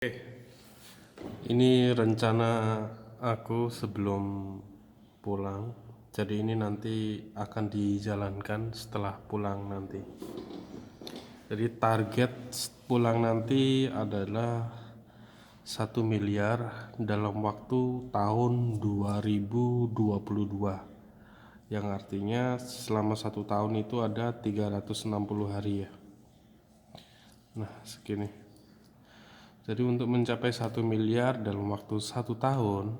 Oke, ini rencana aku sebelum pulang. Jadi ini nanti akan dijalankan setelah pulang nanti. Jadi target pulang nanti adalah 1 miliar dalam waktu tahun 2022. Yang artinya selama 1 tahun itu ada 360 hari ya. Nah segini. Jadi untuk mencapai 1 miliar dalam waktu 1 tahun,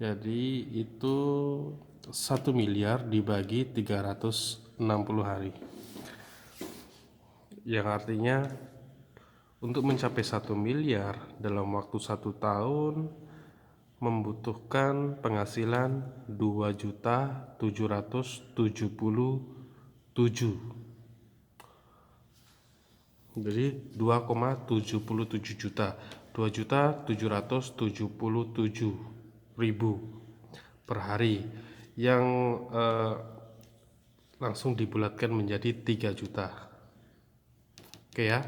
jadi itu 1 miliar dibagi 360 hari. Yang artinya untuk mencapai 1 miliar dalam waktu 1 tahun membutuhkan penghasilan 2.777. Jadi 2,77 juta, 2.777.000 per hari yang langsung dibulatkan menjadi 3 juta. Oke ya,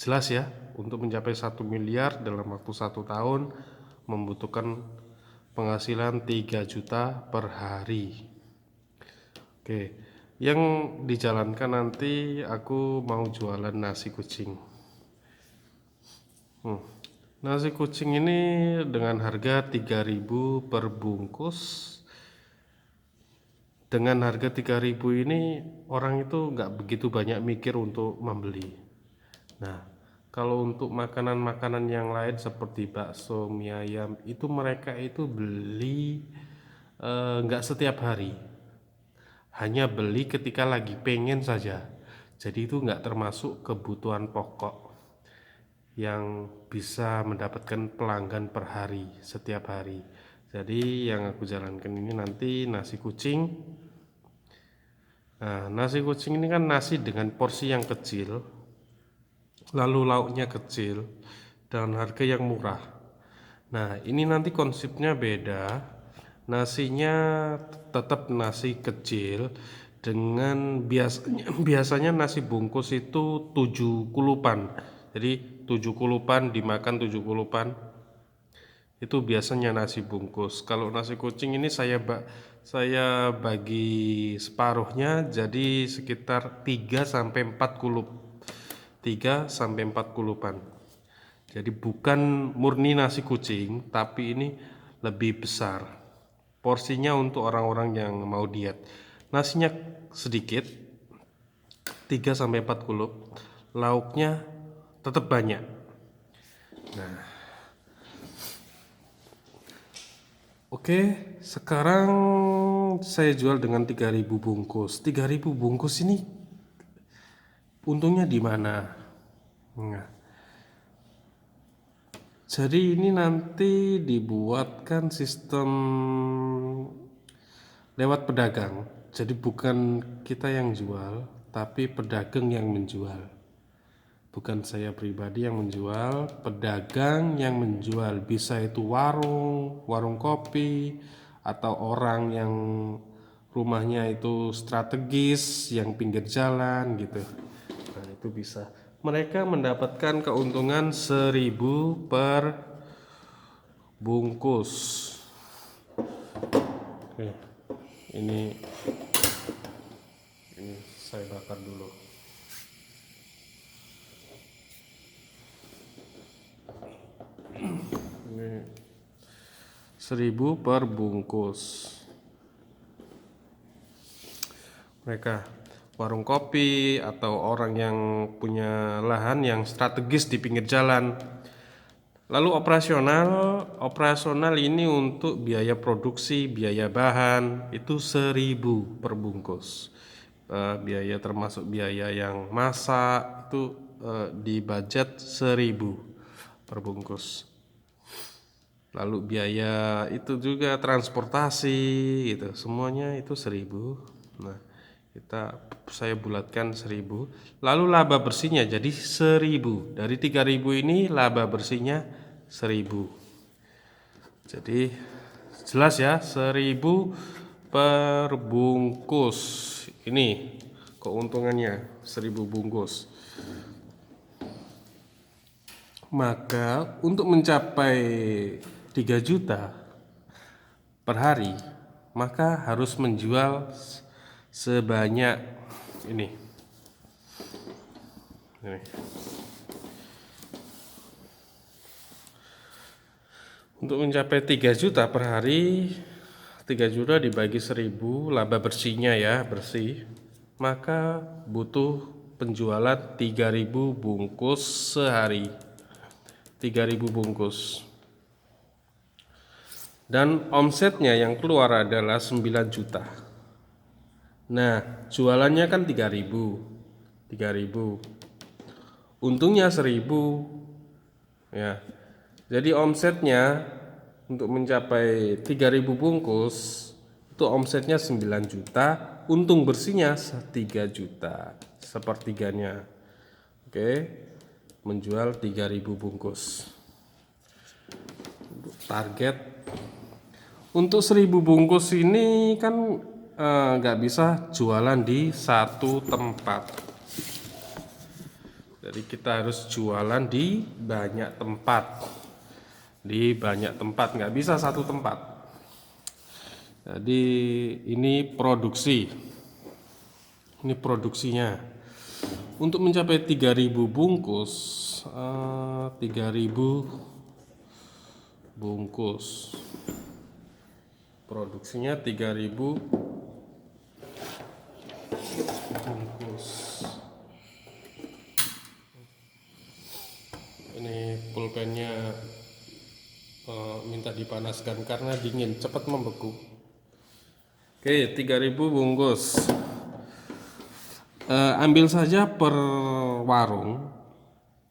jelas ya, untuk mencapai 1 miliar dalam waktu 1 tahun membutuhkan penghasilan 3 juta per hari. Oke, yang dijalankan nanti aku mau jualan nasi kucing. Nasi kucing ini dengan harga 3.000 per bungkus. Dengan harga 3.000 ini orang itu nggak begitu banyak mikir untuk membeli. Nah, kalau untuk makanan-makanan yang lain seperti bakso, mie ayam, itu mereka itu beli nggak setiap hari. Hanya beli ketika lagi pengen saja. Jadi itu nggak termasuk kebutuhan pokok yang bisa mendapatkan pelanggan per hari, setiap hari. Jadi yang aku jalankan ini nanti nasi kucing. Nah, nasi kucing ini kan nasi dengan porsi yang kecil, lalu lauknya kecil, dan harga yang murah. Nah, ini nanti konsepnya beda. Nasinya tetap nasi kecil dengan biasanya nasi bungkus itu 7 kulupan. Jadi 7 kulupan dimakan 7 kulupan. Itu biasanya nasi bungkus. Kalau nasi kucing ini saya bagi separuhnya jadi sekitar 3 sampai 4 kulup. 3 sampai 4 kulupan. Jadi bukan murni nasi kucing, tapi ini lebih besar. Porsinya untuk orang-orang yang mau diet. Nasinya sedikit, 3 sampai 4 kulup. Lauknya tetap banyak. Nah, oke, sekarang saya jual dengan 3.000 bungkus. 3.000 bungkus ini untungnya di mana? Nah, jadi ini nanti dibuatkan sistem lewat pedagang. Jadi bukan kita yang jual, tapi pedagang yang menjual. Bukan saya pribadi yang menjual, pedagang yang menjual. Bisa itu warung kopi, atau orang yang rumahnya itu strategis, yang pinggir jalan gitu. Nah, itu bisa. Mereka mendapatkan keuntungan 1.000 per bungkus. Oke, ini saya bakar dulu. Ini 1.000 per bungkus. Mereka warung kopi atau orang yang punya lahan yang strategis di pinggir jalan. Lalu operasional ini untuk biaya produksi, biaya bahan itu 1.000 per bungkus. Biaya termasuk biaya yang masak itu di budget 1.000 per bungkus. Lalu biaya itu juga transportasi gitu, semuanya itu 1.000. Nah, saya bulatkan 1.000. Lalu laba bersihnya jadi 1.000. Dari 3.000 ini laba bersihnya 1.000. Jadi jelas ya, 1.000 per bungkus. Ini keuntungannya 1.000 bungkus. Maka untuk mencapai 3 juta per hari, maka harus menjual sebanyak ini. Untuk mencapai 3 juta per hari, 3 juta dibagi 1000 laba bersihnya ya, bersih, maka butuh penjualan 3000 bungkus sehari. 3000 bungkus. Dan omsetnya yang keluar adalah 9 juta. Nah, jualannya kan 3000. Untungnya 1000 ya. Jadi omsetnya untuk mencapai 3000 bungkus itu omsetnya 9 juta, untung bersihnya 3 juta, sepertiganya. Oke. Menjual 3000 bungkus. Target untuk 1000 bungkus ini kan nggak bisa jualan di satu tempat. Jadi kita harus jualan di banyak tempat. Nggak bisa satu tempat. Jadi ini produksi. Ini produksinya. Untuk mencapai 3000 bungkus, 3000 bungkus, produksinya 3000 bungkus. Ini pulpennya minta dipanaskan karena dingin, cepat membeku. Oke, 3000 bungkus. Ambil saja per warung.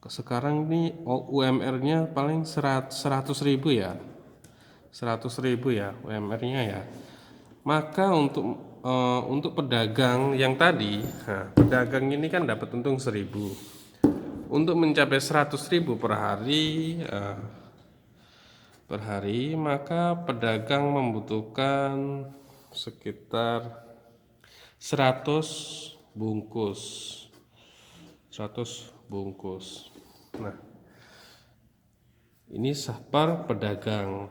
Sekarang ini UMR-nya paling 100.000 ya. 100.000 ya UMR-nya ya. Maka untuk pedagang yang tadi, pedagang ini kan dapat untung 1000. Untuk mencapai 100.000 per hari, maka pedagang membutuhkan sekitar 100 bungkus. 100 bungkus. Nah, ini per pedagang.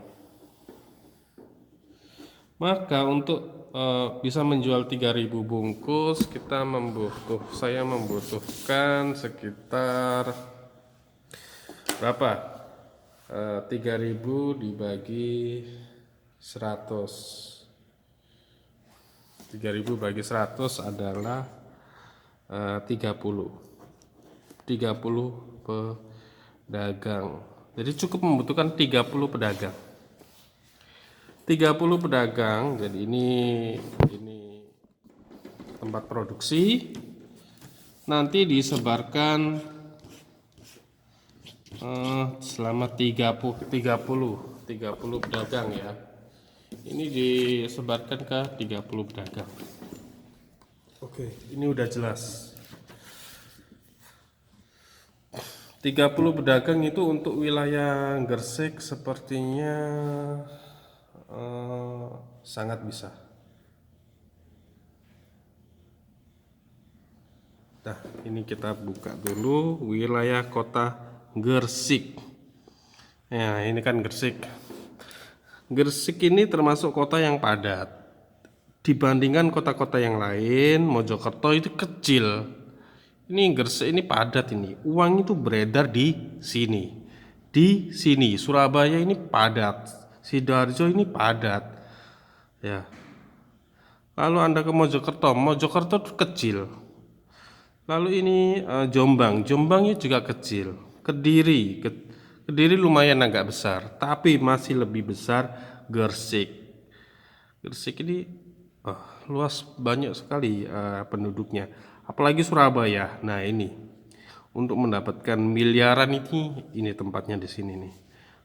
Maka untuk bisa menjual 3000 bungkus, saya membutuhkan sekitar berapa? 3000 dibagi 100. 3000 bagi 100 adalah 30 pedagang. Jadi cukup membutuhkan 30 pedagang. 30 pedagang. Jadi ini tempat produksi. Nanti disebarkan selama 30 pedagang ya. Ini disebarkan ke 30 pedagang. Oke, ini udah jelas. 30 pedagang itu untuk wilayah Gresik sepertinya sangat bisa. Nah, ini kita buka dulu wilayah kota Gresik. Ya, ini kan Gresik. Gresik ini termasuk kota yang padat. Dibandingkan kota-kota yang lain, Mojokerto itu kecil. Ini Gresik ini padat ini. Uang itu beredar di sini. Di sini Surabaya ini padat. Sidoarjo ini padat. Ya. Lalu Anda ke Mojokerto itu kecil. Lalu ini Jombang juga kecil. Kediri lumayan agak besar, tapi masih lebih besar Gresik. Gresik ini luas, banyak sekali penduduknya. Apalagi Surabaya. Nah, ini untuk mendapatkan miliaran ini tempatnya di sini nih.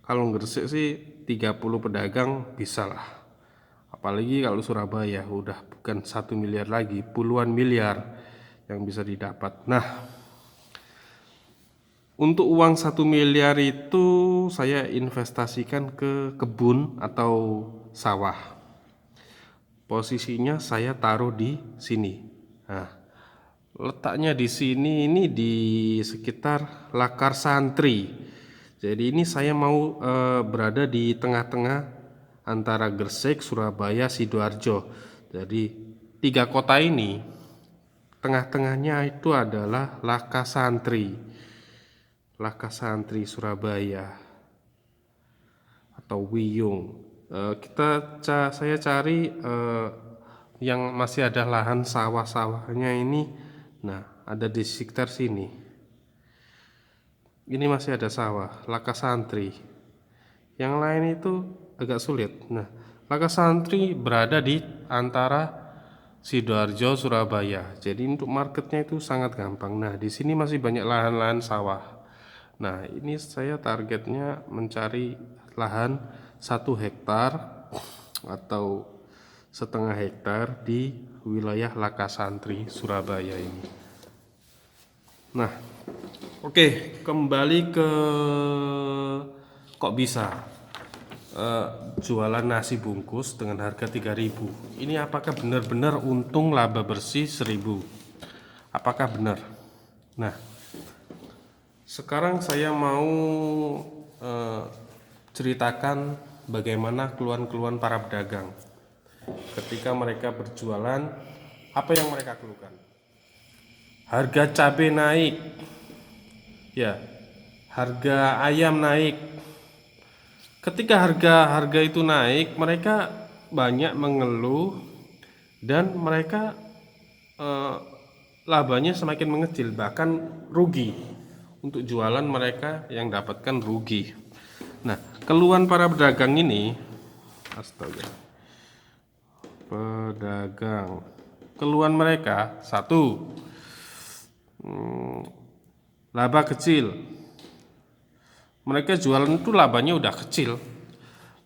Kalau Gresik sih 30 pedagang bisa lah. Apalagi kalau Surabaya udah bukan 1 miliar lagi, puluhan miliar yang bisa didapat. Nah, untuk uang 1 miliar itu saya investasikan ke kebun atau sawah. Posisinya saya taruh di sini. Nah, letaknya di sini ini di sekitar Lakar Santri. Jadi ini saya mau berada di tengah-tengah antara Gresik, Surabaya, Sidoarjo. Jadi 3 kota ini, tengah-tengahnya itu adalah Lakasantri Surabaya atau Wiyung. Saya cari yang masih ada lahan sawah-sawahnya ini. Nah, ada di sekitar sini. Ini masih ada sawah, Lakasantri. Yang lain itu agak sulit. Nah, Lakasantri berada di antara Sidoarjo, Surabaya. Jadi untuk marketnya itu sangat gampang. Nah, di sini masih banyak lahan-lahan sawah. Nah, ini saya targetnya mencari lahan 1 hektar atau setengah hektar di wilayah Lakasantri, Surabaya ini. Nah, oke, kembali ke kok bisa jualan nasi bungkus dengan harga 3.000. Ini apakah benar-benar untung laba bersih 1.000? Apakah benar? Nah, sekarang saya mau ceritakan bagaimana keluhan-keluhan para pedagang ketika mereka berjualan. Apa yang mereka keluhkan? Harga cabai naik, ya, harga ayam naik. Ketika harga itu naik, mereka banyak mengeluh dan mereka labanya semakin mengecil, bahkan rugi. Untuk jualan mereka yang dapatkan rugi. Nah, keluhan para pedagang ini, astaga, pedagang, keluhan mereka, 1, laba kecil. Mereka jualan itu labanya udah kecil.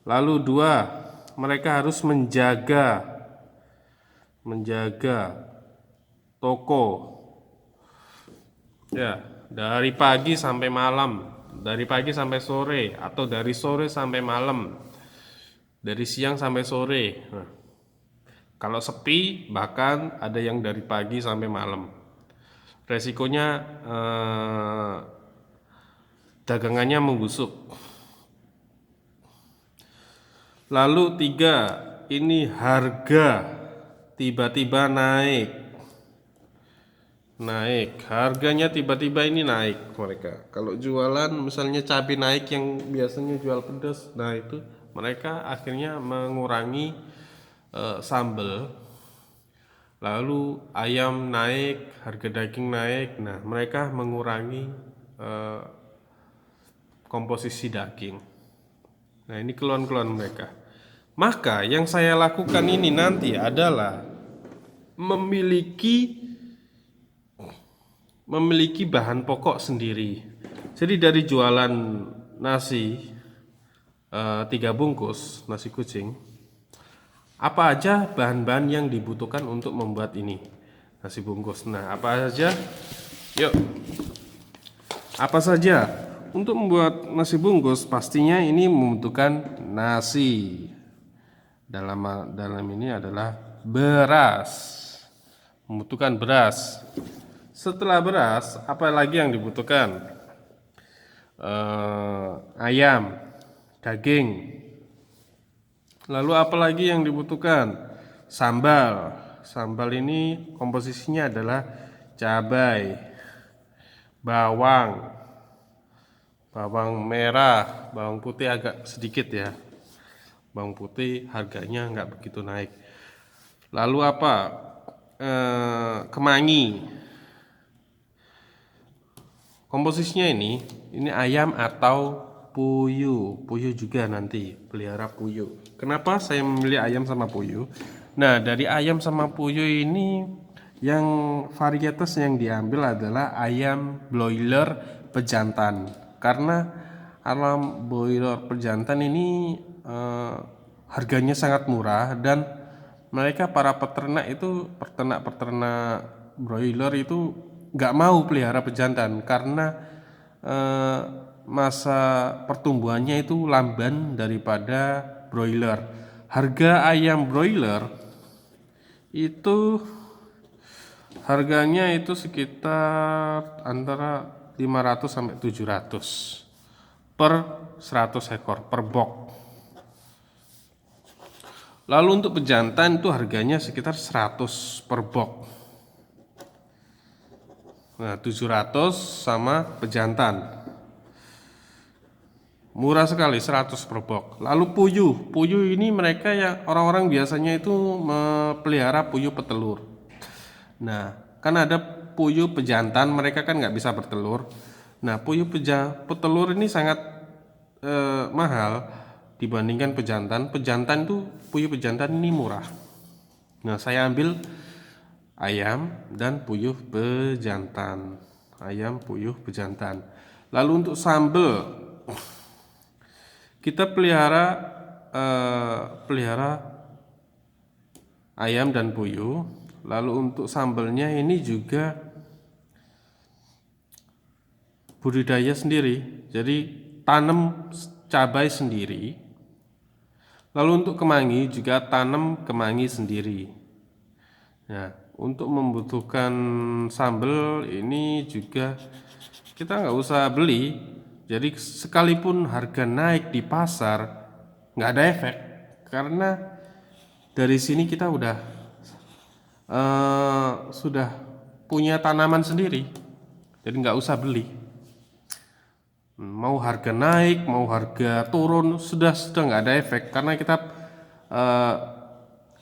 Lalu 2, mereka harus menjaga toko, ya, dari pagi sampai malam, dari pagi sampai sore, atau dari sore sampai malam, dari siang sampai sore. Nah, kalau sepi bahkan ada yang dari pagi sampai malam. Resikonya dagangannya membusuk. Lalu 3, ini harga tiba-tiba naik, harganya tiba-tiba ini naik mereka. Kalau jualan misalnya cabai naik yang biasanya jual pedas, nah itu mereka akhirnya mengurangi sambal. Lalu ayam naik, harga daging naik, nah mereka mengurangi komposisi daging. Nah, ini keluhan-keluhan mereka. Maka yang saya lakukan ini nanti adalah memiliki bahan pokok sendiri. Jadi dari jualan nasi 3 bungkus nasi kucing, apa aja bahan-bahan yang dibutuhkan untuk membuat ini nasi bungkus. Nah, apa aja? Yuk, apa saja? Untuk membuat nasi bungkus pastinya ini membutuhkan nasi. Dalam ini adalah beras. Membutuhkan beras. Setelah beras, apa lagi yang dibutuhkan? Ayam, daging. Lalu apa lagi yang dibutuhkan? Sambal. Sambal ini komposisinya adalah cabai, bawang merah, bawang putih agak sedikit ya. Bawang putih harganya nggak begitu naik. Lalu apa? Kemangi. Komposisinya ini ayam atau puyuh juga nanti, pelihara puyuh. Kenapa saya memilih ayam sama puyuh? Nah, dari ayam sama puyuh ini yang varietas yang diambil adalah ayam broiler pejantan. Karena ayam broiler pejantan ini harganya sangat murah dan mereka para peternak itu, peternak broiler itu nggak mau pelihara pejantan karena masa pertumbuhannya itu lamban daripada broiler. Harga ayam broiler itu harganya itu sekitar antara 500 sampai 700. per 100 ekor per box. Lalu untuk pejantan itu harganya sekitar 100 per box. Nah, 700 sama pejantan. Murah sekali, 100 per box. Lalu puyuh ini mereka ya orang-orang biasanya itu melihara puyuh petelur. Nah, kan ada puyuh pejantan, mereka kan nggak bisa bertelur. Nah, puyuh petelur ini sangat mahal dibandingkan pejantan. Puyuh pejantan ini murah. Nah, saya ambil ayam dan puyuh pejantan. Ayam puyuh pejantan. Lalu untuk sambal, kita pelihara ayam dan puyuh. Lalu untuk sambalnya ini juga budidaya sendiri, jadi tanam cabai sendiri. Lalu untuk kemangi juga tanam kemangi sendiri. Nah, untuk membutuhkan sambal ini juga kita nggak usah beli. Jadi sekalipun harga naik di pasar nggak ada efek, karena dari sini kita sudah punya tanaman sendiri, jadi nggak usah beli. Mau harga naik, mau harga turun, sudah nggak ada efek, karena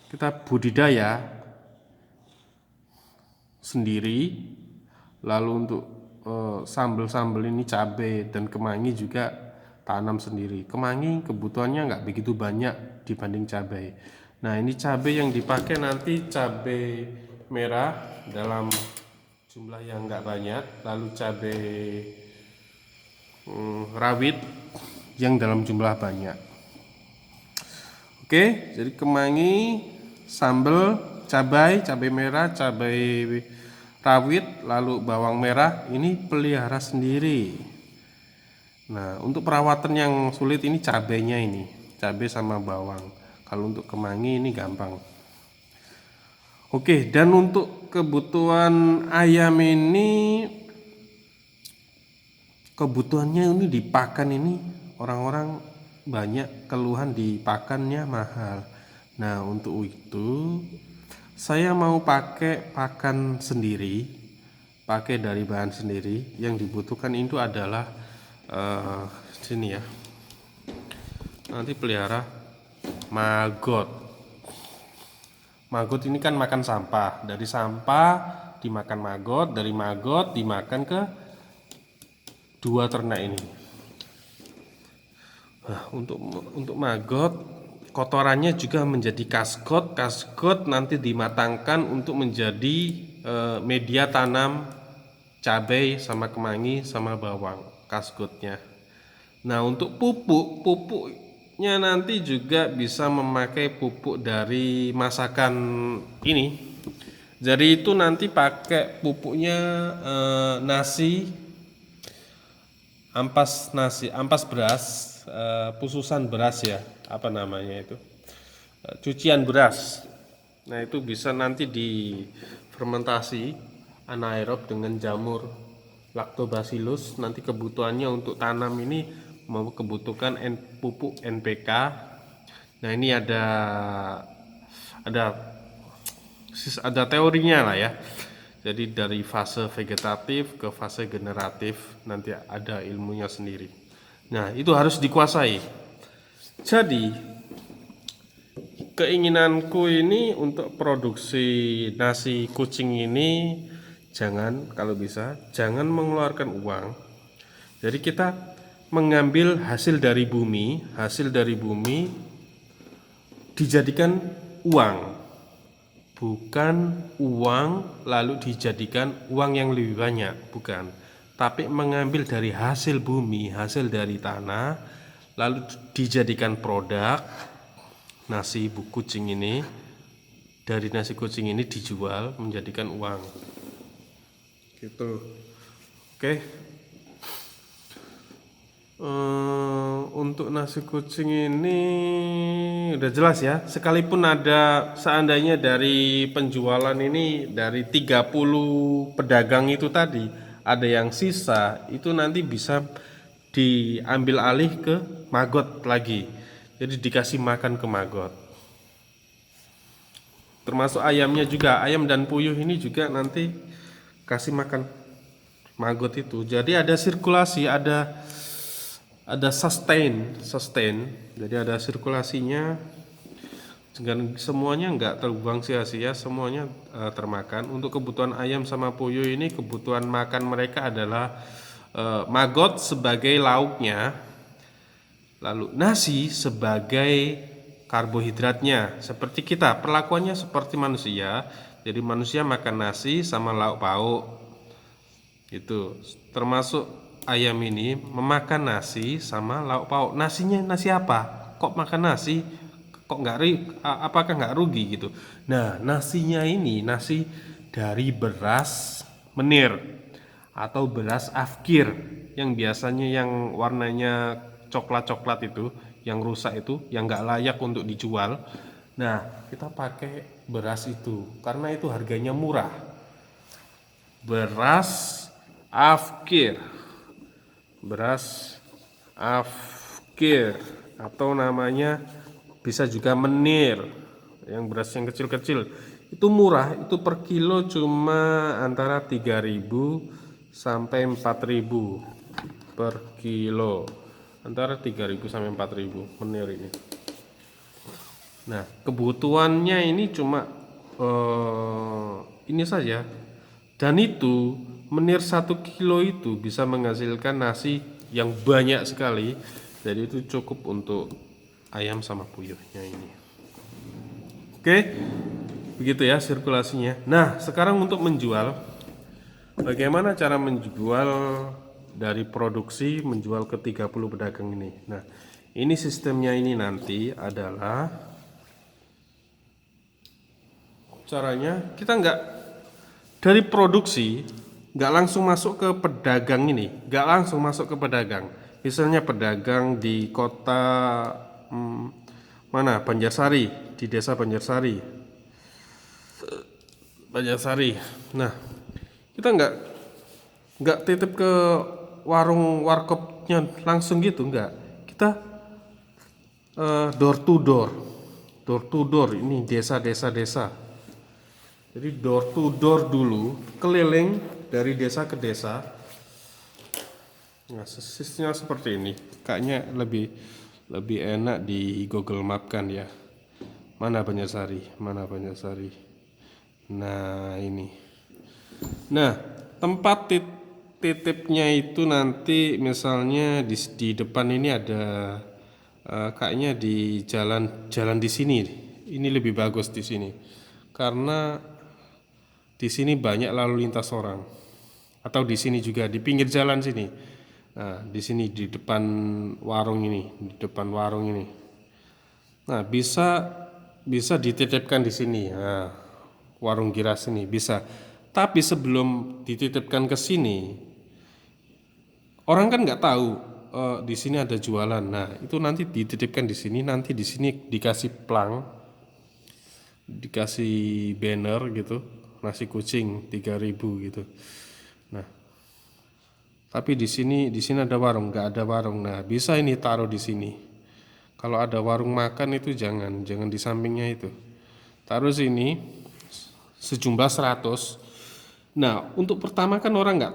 kita budidaya sendiri. Lalu untuk sambal ini cabai dan kemangi juga tanam sendiri. Kemangi kebutuhannya nggak begitu banyak dibanding cabai. Nah, ini cabai yang dipakai nanti cabai merah dalam jumlah yang nggak banyak, lalu cabai rawit yang dalam jumlah banyak. Oke, jadi kemangi, sambal, cabai merah, cabai rawit, lalu bawang merah ini pelihara sendiri. Nah, untuk perawatan yang sulit ini cabainya ini, cabai sama bawang. Kalau untuk kemangi ini gampang. Oke, dan untuk kebutuhan ayam ini, kebutuhannya ini di pakan ini orang-orang banyak keluhan di pakannya mahal. Nah, untuk itu saya mau pakai pakan sendiri, pakai dari bahan sendiri. Yang dibutuhkan itu adalah sini ya. Nanti pelihara maggot. Maggot ini kan makan sampah. Dari sampah dimakan maggot, dari maggot dimakan ke dua ternak ini. Nah, untuk maggot, kotorannya juga menjadi kasgot. Kasgot nanti dimatangkan untuk menjadi media tanam cabai sama kemangi sama bawang, kasgotnya. Nah, untuk pupuknya nanti juga bisa memakai pupuk dari masakan ini. Jadi itu nanti pakai pupuknya nasi, ampas beras, pususan beras ya, apa namanya itu, cucian beras. Nah, itu bisa nanti difermentasi anaerob dengan jamur lactobacillus. Nanti kebutuhannya untuk tanam ini membutuhkan pupuk NPK. Nah, ini ada teorinya lah ya. Jadi dari fase vegetatif ke fase generatif nanti ada ilmunya sendiri. Nah, itu harus dikuasai. Jadi keinginanku ini untuk produksi nasi kucing ini kalau bisa jangan mengeluarkan uang. Jadi kita mengambil hasil dari bumi dijadikan uang, bukan uang lalu dijadikan uang yang lebih banyak, bukan, tapi mengambil dari hasil bumi, hasil dari tanah, lalu dijadikan produk nasi kucing ini. Dari nasi kucing ini dijual menjadikan uang gitu. Oke. Untuk nasi kucing ini udah jelas ya. Sekalipun seandainya dari penjualan ini dari 30 pedagang itu tadi ada yang sisa, itu nanti bisa diambil alih ke maggot lagi. Jadi dikasih makan ke maggot. Termasuk ayamnya juga, ayam dan puyuh ini juga nanti kasih makan maggot itu. Jadi ada sirkulasi, ada sustain. Jadi ada sirkulasinya. Dan semuanya nggak terbuang sia-sia, semuanya termakan. Untuk kebutuhan ayam sama puyuh ini, kebutuhan makan mereka adalah maggot sebagai lauknya, lalu nasi sebagai karbohidratnya. Seperti kita, perlakuannya seperti manusia. Jadi manusia makan nasi sama lauk pauk. Itu termasuk ayam ini memakan nasi sama lauk pauk. Nasinya nasi apa? Kok makan nasi? Kok apakah nggak rugi gitu? Nah, nasinya ini nasi dari beras menir atau beras afkir yang biasanya yang warnanya coklat-coklat itu, yang rusak itu, yang nggak layak untuk dijual. Nah, kita pakai beras itu karena itu harganya murah. Beras afkir, beras afkir atau namanya bisa juga menir, yang beras yang kecil-kecil itu murah, itu per kilo cuma antara 3.000 sampai 4.000 per kilo, antara 3.000 sampai 4.000 menir ini. Nah, kebutuhannya ini cuma ini saja, dan itu menir 1 kilo itu bisa menghasilkan nasi yang banyak sekali. Jadi itu cukup untuk ayam sama puyuhnya ini. Oke, begitu ya sirkulasinya. Nah, sekarang untuk menjual, bagaimana cara menjual dari produksi menjual ke 30 pedagang ini. Nah, ini sistemnya ini nanti adalah caranya kita nggak dari produksi nggak langsung masuk ke pedagang ini, nggak langsung masuk ke pedagang. Misalnya pedagang di kota mana, Banjarsari, di desa Banjarsari. Nah, kita nggak titip ke warung warkopnya langsung gitu, nggak. Kita door to door ini desa. Jadi door to door dulu, keliling dari desa ke desa. Nah, sistemnya seperti ini. Kayaknya lebih enak di Google Map kan ya. Mana Banjarsari? Nah, ini. Nah, tempat titipnya itu nanti misalnya di depan ini ada kayaknya di jalan di sini. Ini lebih bagus di sini. Karena di sini banyak lalu lintas orang. Atau di sini juga di pinggir jalan sini. Nah, di sini di depan warung ini, Nah, bisa dititipkan di sini. Nah, warung Giras ini bisa. Tapi sebelum dititipkan ke sini, orang kan nggak tahu di sini ada jualan. Nah, itu nanti dititipkan di sini, nanti di sini dikasih plang, dikasih banner gitu, nasi kucing 3.000 gitu. Nah, tapi di sini ada warung, nggak ada warung. Nah, bisa ini taruh di sini. Kalau ada warung makan itu jangan di sampingnya itu. Taruh sini sejumlah 100. Nah, untuk pertama kan orang nggak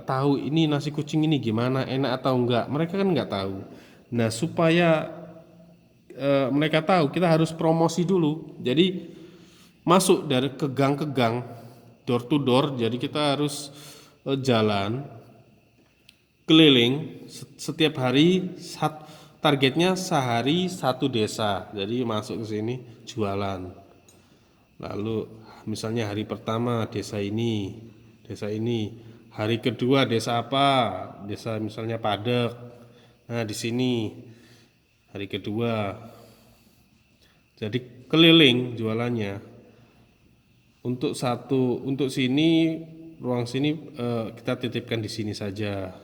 tahu ini nasi kucing ini gimana, enak atau enggak. Mereka kan nggak tahu. Nah, supaya mereka tahu, kita harus promosi dulu. Jadi masuk dari ke gang, door to door. Jadi kita harus jalan keliling setiap hari. Targetnya sehari 1 desa. Jadi masuk ke sini jualan. Lalu misalnya hari pertama desa ini, hari kedua desa apa, desa misalnya Padek. Nah, di sini hari kedua. Jadi keliling jualannya. Untuk sini, ruang sini kita titipkan di sini saja.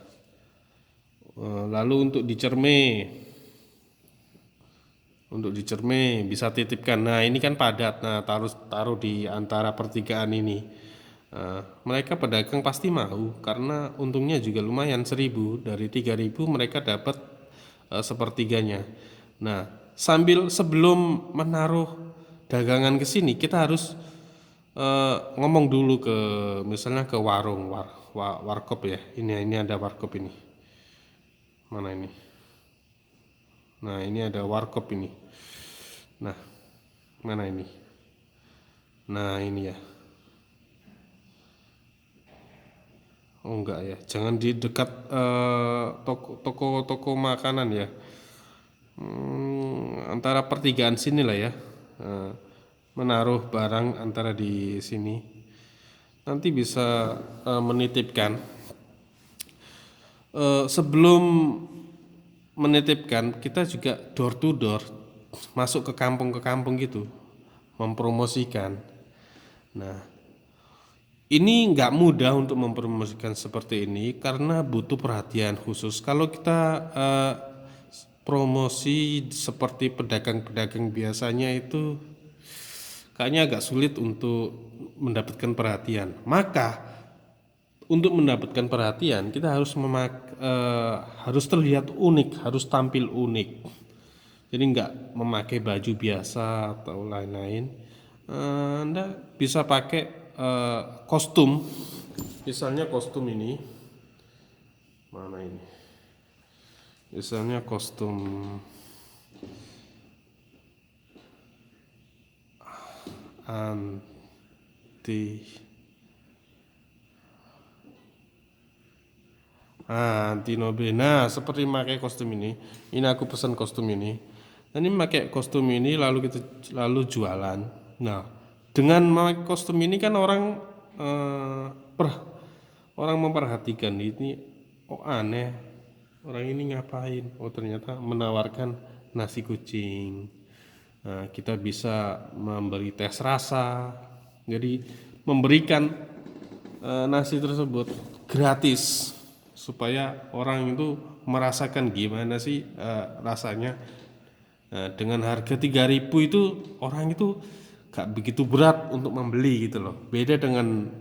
Lalu untuk di Cerme bisa titipkan. Nah, ini kan padat. Nah, taruh di antara pertigaan ini. Mereka pedagang pasti mau karena untungnya juga lumayan, 1.000 dari 3.000 mereka dapat sepertiganya. Nah, sebelum menaruh dagangan ke sini kita harus ngomong dulu ke misalnya ke warung warkop ya. Ini ada warkop ini. Mana ini? Nah, ini ada warkop ini. Nah, mana ini? Nah, ini ya. Oh enggak ya, jangan di dekat toko makanan ya. Antara pertigaan sini lah ya. Eh, Menaruh barang antara di sini. Nanti bisa menitipkan. Sebelum menitipkan, kita juga door to door, masuk ke kampung gitu, mempromosikan. Nah, ini nggak mudah untuk mempromosikan seperti ini karena butuh perhatian khusus. Kalau kita promosi seperti pedagang-pedagang biasanya itu kayaknya agak sulit untuk mendapatkan perhatian. Maka untuk mendapatkan perhatian kita harus terlihat unik, harus tampil unik. Jadi nggak memakai baju biasa atau lain-lain. Anda bisa pakai kostum, misalnya kostum ini, mana ini? Misalnya kostum anti nobe. Nah, seperti pakai kostum ini. Ini aku pesan kostum ini. Nah, ini pakai kostum ini lalu jualan. Nah, dengan memakai kostum ini kan eh, orang memperhatikan ini. Oh aneh, orang ini ngapain? Oh ternyata menawarkan nasi kucing. Nah, kita bisa memberi tes rasa. Jadi memberikan nasi tersebut gratis supaya orang itu merasakan gimana sih rasanya. Dengan harga 3.000 itu orang itu gak begitu berat untuk membeli gitu loh. Beda dengan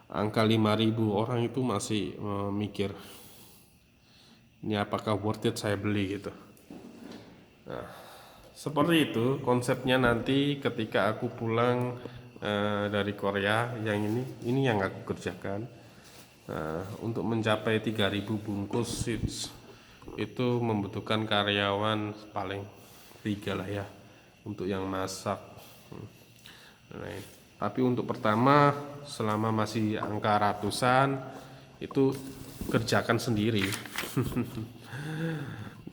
angka 5.000, orang itu masih mikir ini apakah worth it saya beli gitu. Seperti itu konsepnya nanti ketika aku pulang dari Korea. Yang ini yang aku kerjakan. Untuk mencapai 3.000 bungkus itu membutuhkan karyawan paling 3 lah ya untuk yang masak. Nah, tapi untuk pertama selama masih angka ratusan itu kerjakan sendiri.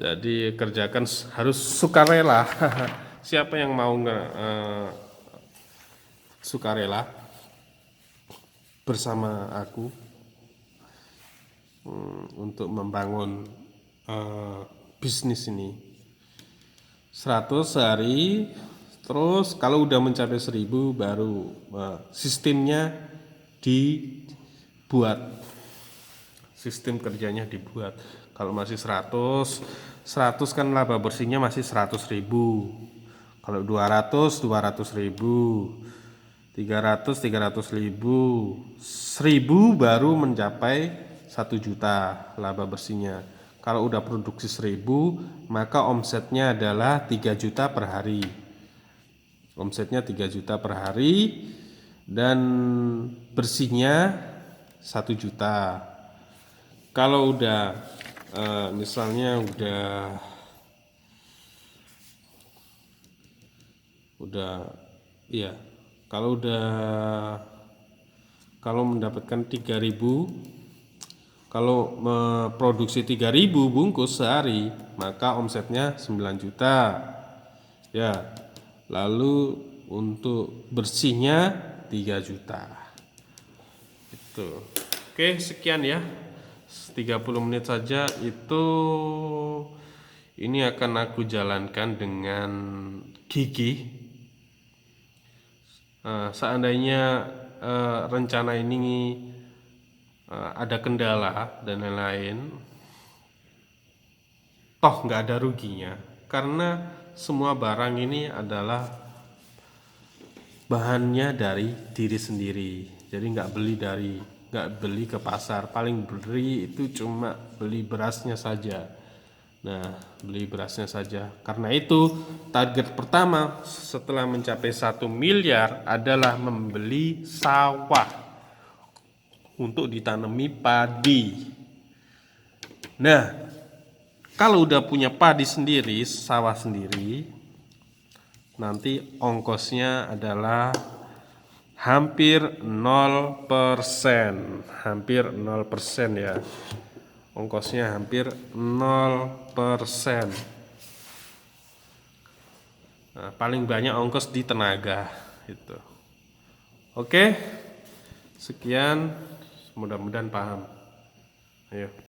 Jadi kerjakan harus sukarela. Siapa yang mau sukarela bersama aku untuk membangun bisnis ini? 100 sehari, terus kalau udah mencapai 1.000 baru sistemnya dibuat, sistem kerjanya dibuat. Kalau masih 100 kan laba bersihnya masih 100.000. Kalau 200 300 300.000, 1.000 baru mencapai 1 juta laba bersihnya. Kalau udah produksi 1.000 maka omsetnya adalah 3 juta per hari. Omsetnya 3 juta per hari dan bersihnya 1 juta. Kalau udah misalnya ya kalau mendapatkan 3.000, kalau memproduksi 3.000 bungkus sehari maka omsetnya 9 juta ya. Lalu untuk bersihnya 3 juta itu. Oke, sekian ya, 30 menit saja itu. Ini akan aku jalankan dengan gigih. Seandainya rencana ini ada kendala dan lain-lain, toh nggak ada ruginya karena semua barang ini adalah bahannya dari diri sendiri. Jadi nggak beli ke pasar, paling beli itu cuma beli berasnya saja. Nah, beli berasnya saja. Karena itu target pertama setelah mencapai 1 miliar adalah membeli sawah untuk ditanami padi. Nah, kalau udah punya padi sendiri, sawah sendiri, nanti ongkosnya adalah hampir 0%. Hampir 0% ya. Ongkosnya hampir 0%. Nah, paling banyak ongkos di tenaga itu. Oke, sekian, mudah-mudahan paham. Ayo.